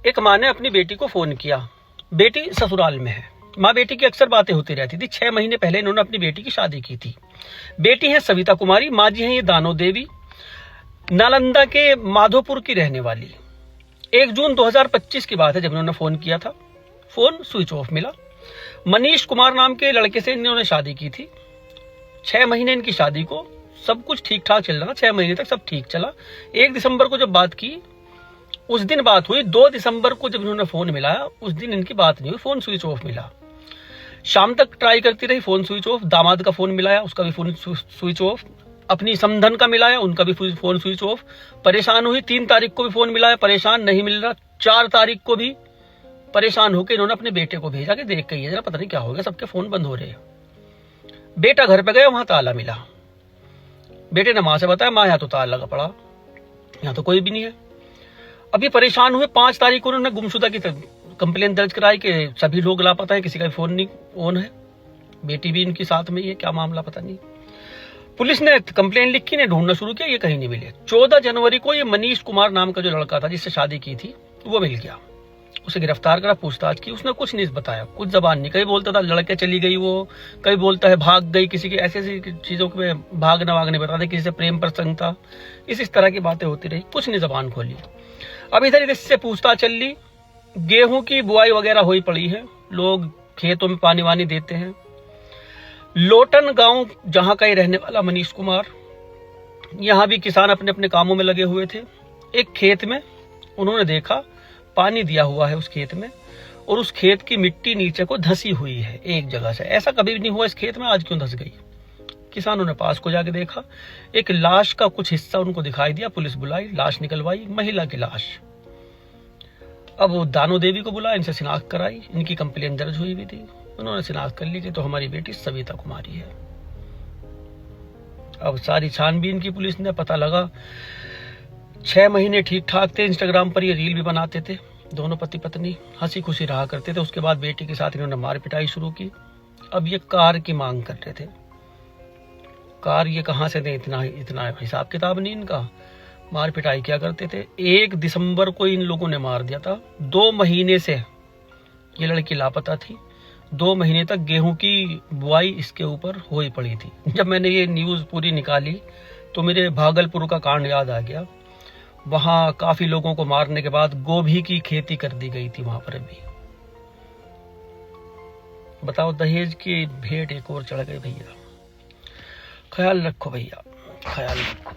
एक माँ ने अपनी बेटी को फोन किया। बेटी ससुराल में है। माँ बेटी की अक्सर बातें होती रहती थी। 6 महीने पहले इन्होंने अपनी बेटी की शादी की थी। बेटी है सविता कुमारी, माँ जी हैं ये दानो देवी, नालंदा के माधोपुर की रहने वाली। 1 जून 2025 की बात है जब इन्होंने फोन किया था। फोन स्विच ऑफ मिला। मनीष कुमार नाम के लड़के से इन्होंने शादी की थी। 6 महीने इनकी शादी को सब कुछ ठीक ठाक चल रहा था। 6 महीने तक सब ठीक चला। 1 दिसंबर को जब बात की उस दिन बात हुई। 2 दिसंबर को जब इन्होंने फोन मिलाया उस दिन इनकी बात नहीं हुई, फोन स्विच ऑफ मिला। शाम तक ट्राई करती रही, फोन स्विच ऑफ। दामाद का फोन मिलाया, उसका भी फोन स्विच ऑफ। अपनी समधन का मिलाया, उनका भी फोन स्विच ऑफ। परेशान हुई। 3 तारीख को भी फोन मिलाया, परेशान, नहीं मिल रहा। 4 तारीख को भी परेशान होकर इन्होंने अपने बेटे को भेजा कि देख के जरा, पता नहीं क्या हो गया, सबके फोन बंद हो रहे हैं। बेटा घर पे गया, वहां ताला मिला। बेटे ने मां से बताया, मां यहाँ तो ताला लगा पड़ा, यहाँ तो कोई भी नहीं है। अभी परेशान हुए। 5 तारीख को उन्होंने गुमशुदा की कंप्लेन दर्ज कराई कि सभी लोग लापता है, किसी का फोन नहीं ऑन है। बेटी भी इनकी साथ में ही है, क्या मामला पता नहीं। पुलिस ने कंप्लेन लिखी, ने ढूंढना शुरू किया, ये कहीं नहीं मिले। 14 जनवरी को ये मनीष कुमार नाम का जो लड़का था जिससे शादी की थी वो मिल गया। उसे गिरफ्तार करा, पूछताछ की। उसने कुछ नहीं बताया, कुछ जबान नहीं। कहीं बोलता था लड़के चली गई वो, कहीं बोलता है भाग गई, किसी की ऐसी चीजों में भागने वागने बताते, किसी से प्रेम प्रसंग था, इस तरह की बातें होती रही। कुछ नहीं जबान खोली। अब इधर इधर से पूछताछ चल ली। गेहूं की बुआई वगैरह हुई पड़ी है, लोग खेतों में पानी वानी देते हैं। लोटन गांव जहां का ही रहने वाला मनीष कुमार, यहां भी किसान अपने अपने कामों में लगे हुए थे। एक खेत में उन्होंने देखा पानी दिया हुआ है उस खेत में, और उस खेत की मिट्टी नीचे को धसी हुई है एक जगह से। ऐसा कभी नहीं हुआ इस खेत में, आज क्यों धस गई। किसानों ने पास को जाके देखा, एक लाश का कुछ हिस्सा उनको दिखाई दिया। पुलिस बुलाई, लाश निकलवाई, महिला की लाश। अब वो दानो देवी को बुलाया, इनसे शिनाख्त कराई। इनकी कंप्लेन दर्ज हुई भी थी, उन्होंने शिनाख्त कर ली कि तो हमारी बेटी सविता कुमारी है। अब सारी छानबीन की पुलिस ने, पता लगा 6 महीने ठीक ठाक थे। इंस्टाग्राम पर ये रील भी बनाते थे, दोनों पति पत्नी हंसी खुशी रहा करते थे। उसके बाद बेटी के साथ इन्होंने मार पिटाई शुरू की। अब ये कार की मांग कर रहे थे। कार ये कहां से दें, इतना हिसाब किताब नहीं इनका। मार पिटाई क्या करते थे। 1 दिसंबर को इन लोगों ने मार दिया था। 2 महीने से ये लड़की लापता थी। 2 महीने तक गेहूं की बुआई इसके ऊपर हो ही पड़ी थी। जब मैंने ये न्यूज पूरी निकाली तो मेरे भागलपुर का कांड याद आ गया। वहां काफी लोगों को मारने के बाद गोभी की खेती कर दी गई थी वहां पर भी। बताओ, दहेज की भेंट एक और चढ़ गई भैया। ख्याल रखो भैया, ख्याल रखो।